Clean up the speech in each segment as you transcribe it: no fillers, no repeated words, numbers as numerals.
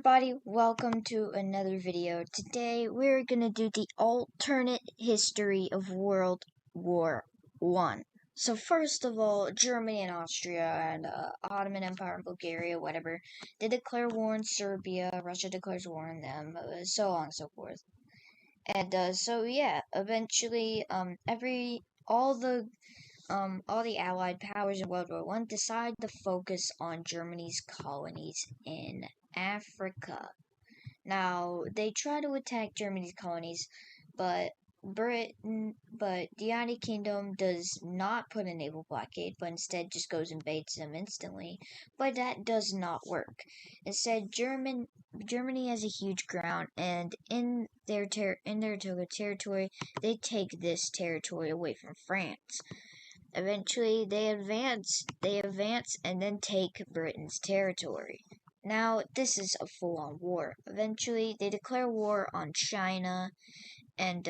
everybody, welcome to another video. Today we're gonna do the alternate history of World War One. So first of all, Germany and Austria and Ottoman Empire and Bulgaria, whatever, they declare war on Serbia, Russia declares war on them, so on and so forth. And so yeah, eventually all the Allied powers in World War One decide to focus on Germany's colonies in Africa. Now, they try to attack Germany's colonies, but the United Kingdom does not put a naval blockade, but instead just goes and invades them instantly. But that does not work. Instead, Germany has a huge ground, and in their territory, they take this territory away from France. Eventually, they advance, and then take Britain's territory. Now, this is a full-on war. Eventually, they declare war on China, and,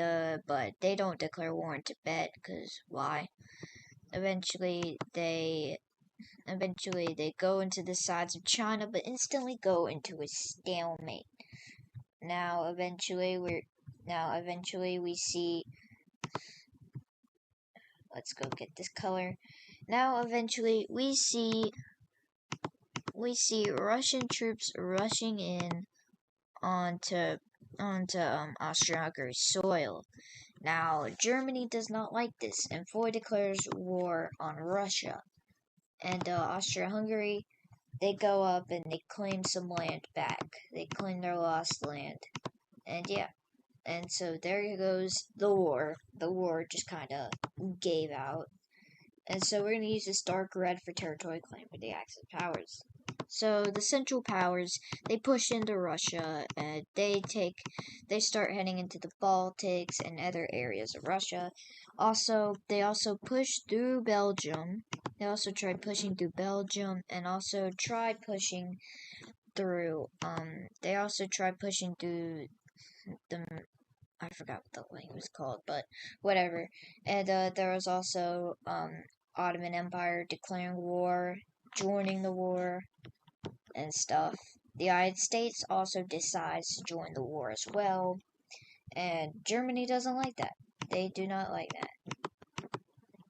but they don't declare war on Tibet, because why? Eventually, they go into the sides of China, but instantly go into a stalemate. Now, eventually, we see... Let's go get this color. Now, eventually, we see Russian troops rushing in onto Austria-Hungary's soil. Now, Germany does not like this and fully declares war on Russia. And Austria-Hungary, they go up and they claim some land back. They claim their lost land. And yeah. And so there goes the war. The war just kind of gave out. And so we're going to use this dark red for territory claim for the Axis powers. So the Central Powers, they push into Russia, and they start heading into the Baltics and other areas of Russia. They also push through Belgium. They also tried pushing through Belgium, and also tried pushing through, I forgot what the language was called, but whatever. And there was also Ottoman Empire declaring war, joining the war, and stuff. The United States also decides to join the war as well, and Germany doesn't like that. They do not like that.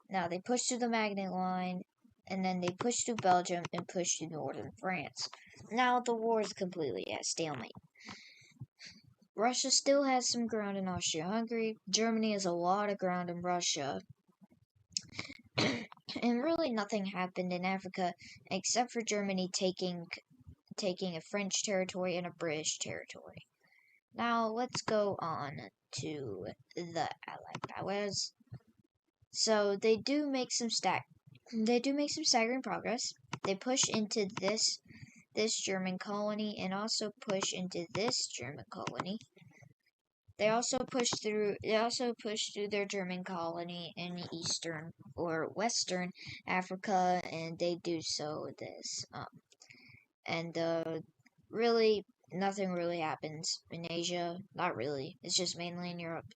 Now, they push through the Magnet Line, and then they push through Belgium and push through northern France. Now, the war is completely at stalemate. Russia still has some ground in Austria-Hungary. Germany has a lot of ground in Russia. And really nothing happened in Africa except for Germany taking a French territory and a British territory. Now let's go on to the Allied powers. So they do make some staggering progress. They push into this German colony and also push into this German colony. They also push through their German colony in eastern or western Africa, and they do so this. And really nothing really happens in Asia. Not really. It's just mainly in Europe.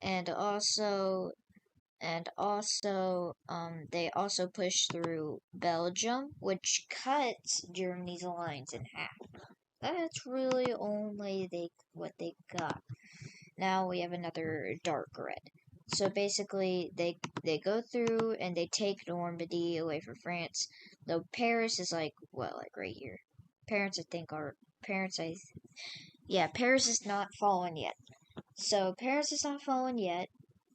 And also they also push through Belgium, which cuts Germany's alliance in half. That's really only what they got. Now we have another dark red. So basically, they go through and they take Normandy away from France. Though Paris is like right here. Paris is not fallen yet. So Paris is not fallen yet,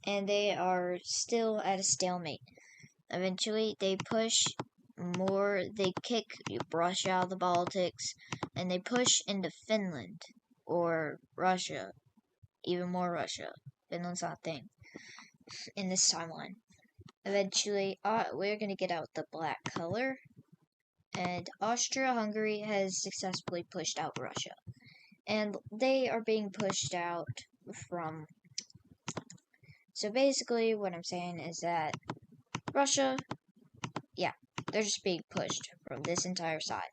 and they are still at a stalemate. Eventually, they push more. They kick Russia out of the Baltics, and they push into Finland or Russia. Even more Russia. Finland's not a thing in this timeline. Eventually, we're going to get out the black color. And Austria-Hungary has successfully pushed out Russia. And they are being pushed out from... So basically, what I'm saying is that Russia, they're just being pushed from this entire side.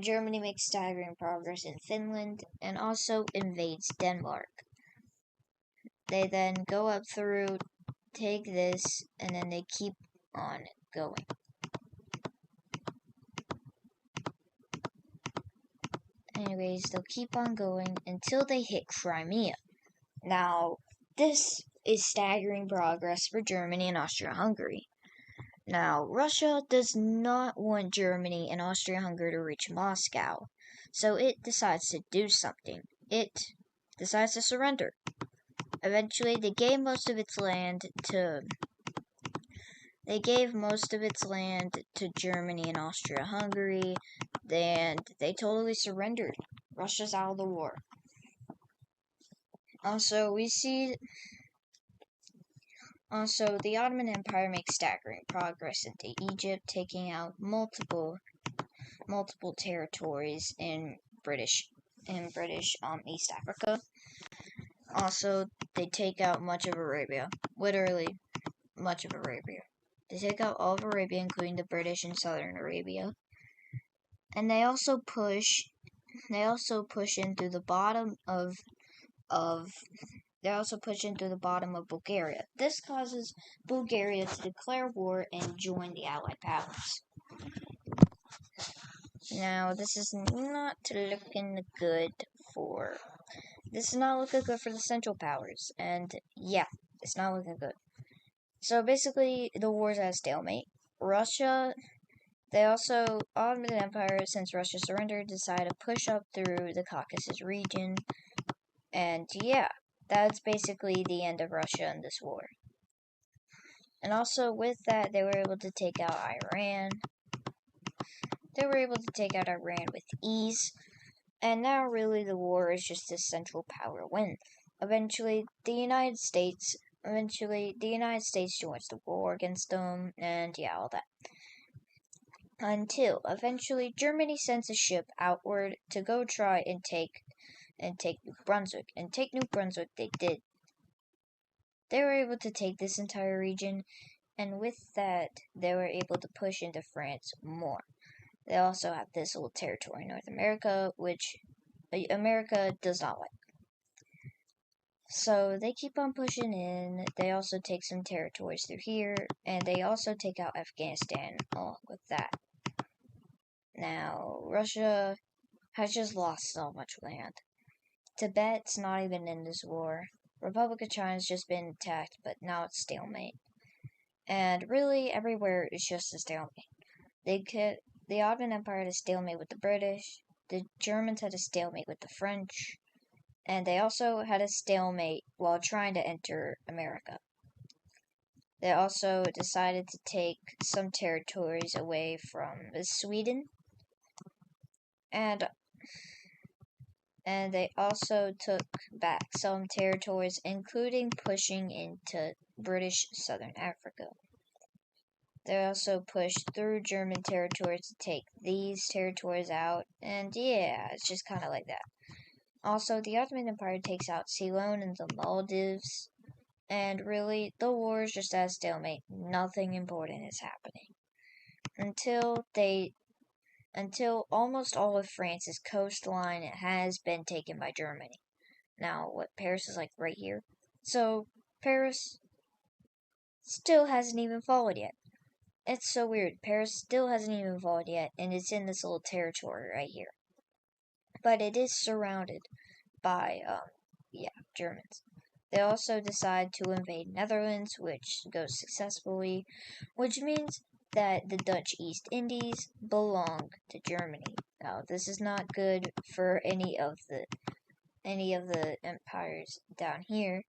Germany makes staggering progress in Finland and also invades Denmark. They then go up through, take this, and then they keep on going. anyways, they'll keep on going until they hit Crimea. Now, this is staggering progress for Germany and Austria-Hungary. Now, Russia does not want Germany and Austria-Hungary to reach Moscow, so it decides to do something. It decides to surrender. Eventually, they gave most of its land to Germany and Austria-Hungary, and they totally surrendered. Russia's out of the war. Also, the Ottoman Empire makes staggering progress into Egypt, taking out multiple territories in British East Africa. Also, they take out much of Arabia, literally much of Arabia. They take out all of Arabia, including the British in southern Arabia, and they also push in through the bottom of Bulgaria. This causes Bulgaria to declare war and join the Allied powers. Now, this is not looking good for the Central Powers, and yeah, it's not looking good. So basically, the war's at a stalemate. Ottoman Empire, since Russia surrendered, decided to push up through the Caucasus region, and yeah, that's basically the end of Russia in this war. And also, with that, they were able to take out Iran. They were able to take out Iran with ease, and now really the war is just a Central Power win. Eventually, the United States joins the war against them, and yeah, all that. Until eventually Germany sends a ship outward to go try and take New Brunswick. And take New Brunswick they did. They were able to take this entire region, and with that, they were able to push into France more. They also have this little territory in North America, which America does not like. So they keep on pushing in. They also take some territories through here, and they also take out Afghanistan along with that. Now, Russia has just lost so much land. Tibet's not even in this war. Republic of China's just been attacked, but now it's stalemate. And really, everywhere is just a stalemate. The Ottoman Empire had a stalemate with the British, the Germans had a stalemate with the French, and they also had a stalemate while trying to enter America. They also decided to take some territories away from Sweden, and they also took back some territories, including pushing into British Southern Africa. They also pushed through German territories to take these territories out, and yeah, it's just kind of like that. Also, the Ottoman Empire takes out Ceylon and the Maldives, and really, the war is just at a stalemate. Nothing important is happening. Until almost all of France's coastline has been taken by Germany. Now, Paris is like right here. So, Paris still hasn't even fallen yet. It's so weird. Paris still hasn't even fallen yet, and it's in this little territory right here. But it is surrounded by, Germans. They also decide to invade Netherlands, which goes successfully, which means that the Dutch East Indies belong to Germany. Now, this is not good for any of the empires down here.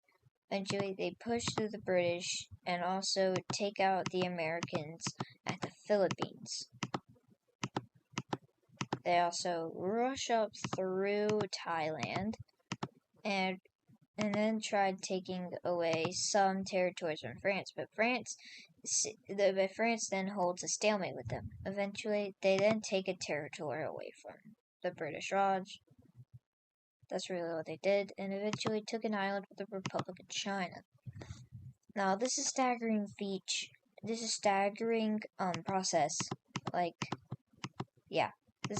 Eventually, they push through the British and also take out the Americans at the Philippines. They also rush up through Thailand and then tried taking away some territories from France, but France then holds a stalemate with them. Eventually, they then take a territory away from the British Raj. That's really what they did, and eventually took an island with the Republic of China. Now, this is staggering process. This is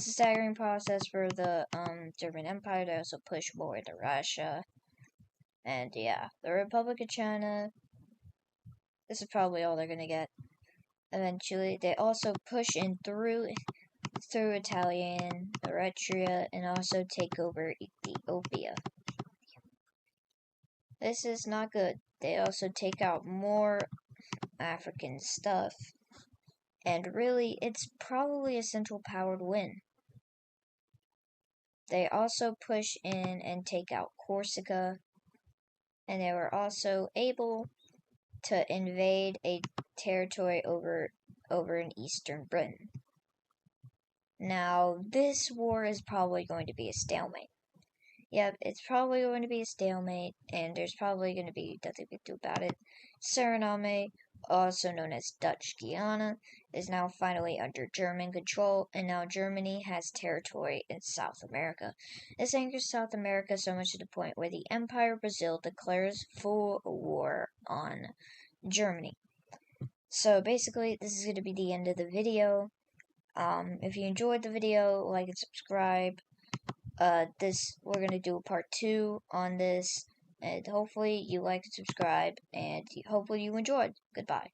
a staggering process for the German Empire to also push more into Russia. And yeah, the Republic of China, this is probably all they're gonna get. Eventually, they also push in through through Italian, Eritrea, and also take over Ethiopia. This is not good. They also take out more African stuff, and really, it's probably a Central Powered win. They also push in and take out Corsica, and they were also able to invade a territory over in eastern Britain. Now, this war is probably going to be a stalemate. Yep, it's probably going to be a stalemate, and there's probably going to be nothing we can do about it. Suriname, also known as Dutch Guiana, is now finally under German control, and now Germany has territory in South America. This anchors South America so much to the point where the Empire of Brazil declares full war on Germany. So basically, this is going to be the end of the video. If you enjoyed the video, like and subscribe. We're gonna do a part 2 on this, and hopefully you like and subscribe, and hopefully you enjoyed. Goodbye.